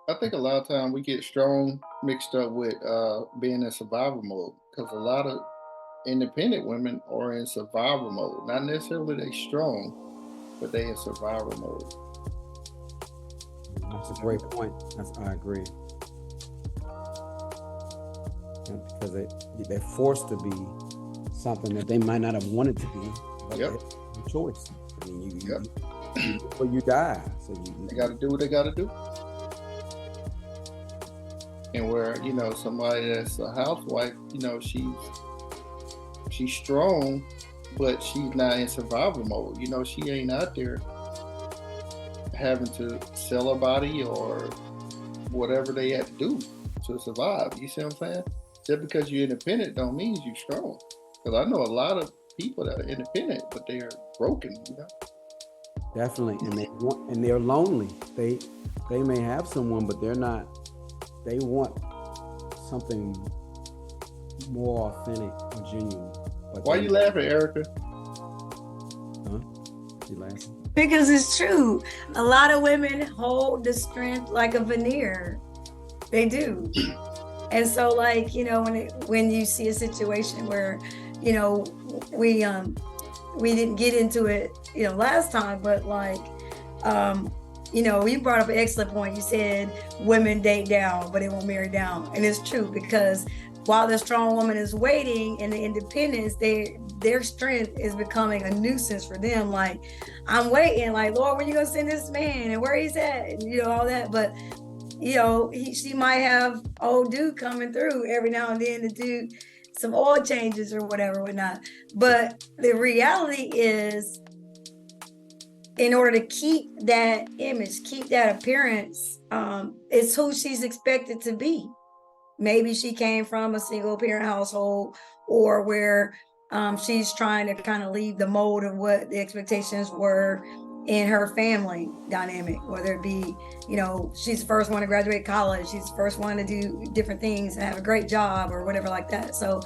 I think a lot of time we get strong mixed up with being in survival mode because a lot of independent women are in survival mode. Not necessarily they strong, but they in survival mode. That's a You know? great point. I agree. Yeah, because they're forced to be something that they might not have wanted to be, but they Yep. have a choice. I mean, Yep. you live or you die. So They got to do what they got to do. And where somebody that's a housewife, she's strong, but she's not in survival mode. She ain't out there having to sell her body or whatever they have to do to survive. You see what I'm saying? Just because you're independent don't mean you're strong. Because I know a lot of people that are independent, but they are broken. definitely, and they're lonely. They may have someone, but they're not. They want something more authentic or genuine. But Why they're you laughing, Erica? huh? You laughing? Because it's true. A lot of women hold the strength like a veneer. They do. And so, like, when you see a situation where, you know, we we didn't get into it, last time, but like, you brought up an excellent point. You said women date down, but they won't marry down. And it's true, because while the strong woman is waiting in the independence, their strength is becoming a nuisance for them. Like, I'm waiting, like, Lord, when you gonna send this man and where he's at, and all that. But she might have old dude coming through every now and then to do some oil changes or whatnot. But the reality is, in order to keep that image, keep that appearance, it's who she's expected to be. Maybe she came from a single parent household, or where she's trying to kind of leave the mold of what the expectations were in her family dynamic, whether it be, she's the first one to graduate college, she's the first one to do different things and have a great job or whatever like that. So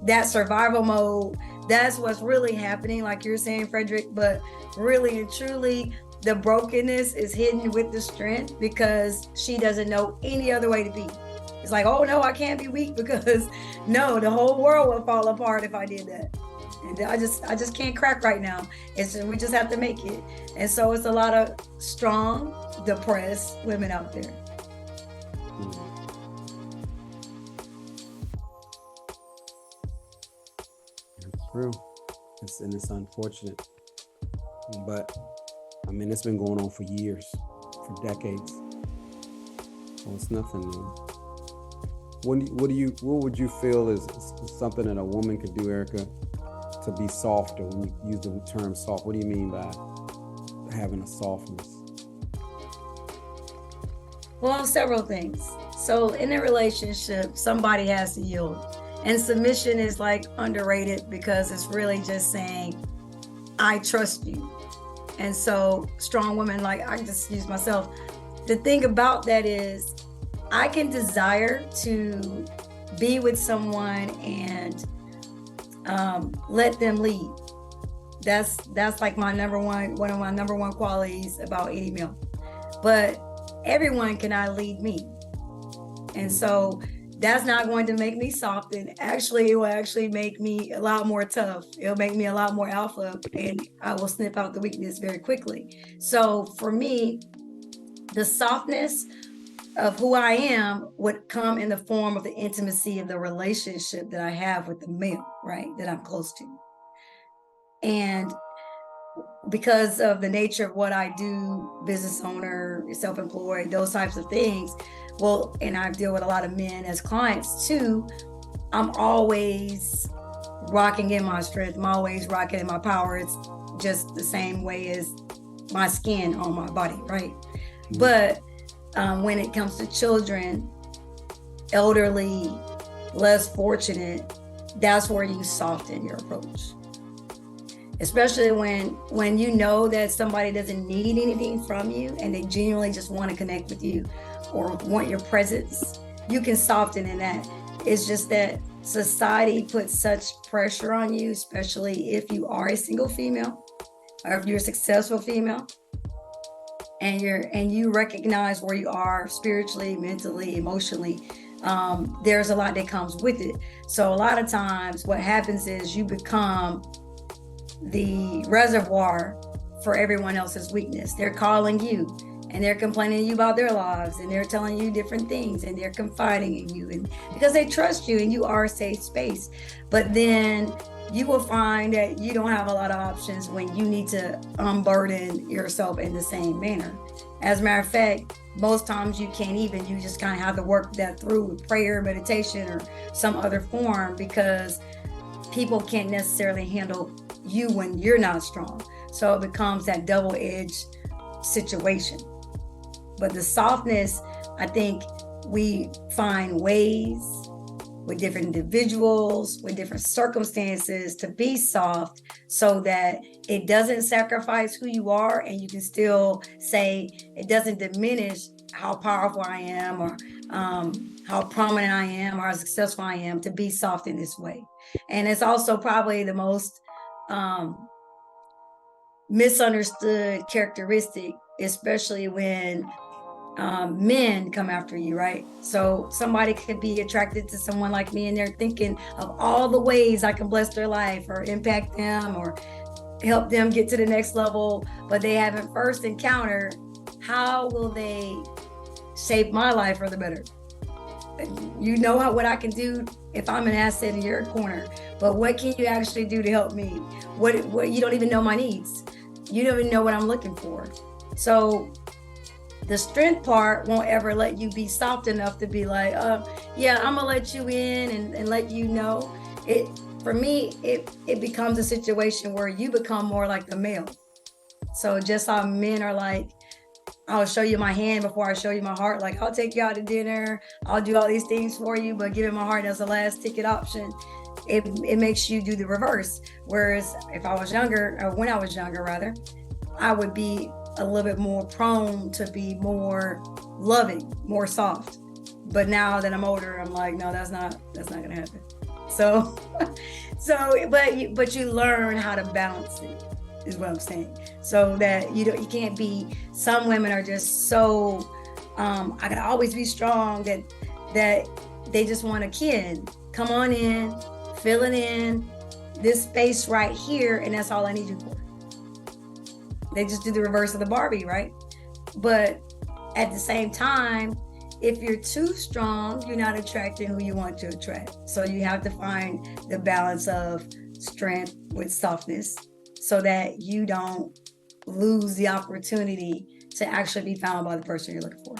that survival mode, that's what's really happening, like you're saying, Frederick. But really and truly, the brokenness is hidden with the strength, because she doesn't know any other way to be. It's like, oh no, I can't be weak, because no, the whole world would fall apart if I did that. And I just can't crack right now. We just have to make it. And so it's a lot of strong, depressed women out there. It's true. It's unfortunate, but I mean, it's been going on for years, for decades. So it's nothing new. What would you feel is something that a woman could do, Erica, to be softer? When you use the term soft, what do you mean by having a softness? Well, several things. So in a relationship, somebody has to yield. And submission is like underrated, because it's really just saying, I trust you. And so strong women, like, I just use myself. The thing about that is, I can desire to be with someone and let them lead. That's like one of my number one qualities about any male. But everyone cannot lead me. And so that's not going to make me soft. And actually, it will actually make me a lot more tough. It'll make me a lot more alpha, and I will snip out the weakness very quickly. So for me, the softness of who I am would come in the form of the intimacy of the relationship that I have with the male, right? That I'm close to. And because of the nature of what I do, business owner, self-employed, those types of things, well, and I deal with a lot of men as clients too, I'm always rocking in my strength. I'm always rocking in my power. It's just the same way as my skin on my body, right? Mm-hmm. But when it comes to children, elderly, less fortunate, that's where you soften your approach. Especially when you know that somebody doesn't need anything from you and they genuinely just want to connect with you or want your presence, you can soften in that. It's just that society puts such pressure on you, especially if you are a single female or if you're a successful female. and you recognize where you are spiritually, mentally, emotionally, there's a lot that comes with it. So a lot of times what happens is you become the reservoir for everyone else's weakness. They're calling you and they're complaining to you about their lives, and they're telling you different things, and they're confiding in you, and because they trust you and you are a safe space. But then you will find that you don't have a lot of options when you need to unburden yourself in the same manner. As a matter of fact, most times you can't even, you just kind of have to work that through with prayer, meditation, or some other form, because people can't necessarily handle you when you're not strong. So it becomes that double-edged situation. But the softness, I think we find ways with different individuals, with different circumstances, to be soft so that it doesn't sacrifice who you are, and you can still say it doesn't diminish how powerful I am, or how prominent I am, or how successful I am, to be soft in this way. And it's also probably the most misunderstood characteristic, especially when men come after you, right? So somebody could be attracted to someone like me, and they're thinking of all the ways I can bless their life or impact them or help them get to the next level, but they haven't first encountered how will they shape my life for the better. You know what I can do if I'm an asset in your corner, but what can you actually do to help me? What you don't even know my needs. You don't even know what I'm looking for. So the strength part won't ever let you be soft enough to be like, yeah, I'm gonna let you in and let you know. It, for me, it becomes a situation where you become more like the male. So just how men are like, I'll show you my hand before I show you my heart. Like, I'll take you out to dinner, I'll do all these things for you, but giving my heart as the last ticket option, it makes you do the reverse. Whereas if I was younger, or when I was younger rather, I would be a little bit more prone to be more loving, more soft. But now that I'm older, I'm like, no, that's not gonna happen. So but you learn how to balance it, is what I'm saying. So that you can't be, some women are just so I gotta always be strong, that they just want a kid. Come on in, fill it in, this space right here, and that's all I need you for. They just do the reverse of the Barbie, right? But at the same time, if you're too strong, you're not attracting who you want to attract. So you have to find the balance of strength with softness so that you don't lose the opportunity to actually be found by the person you're looking for.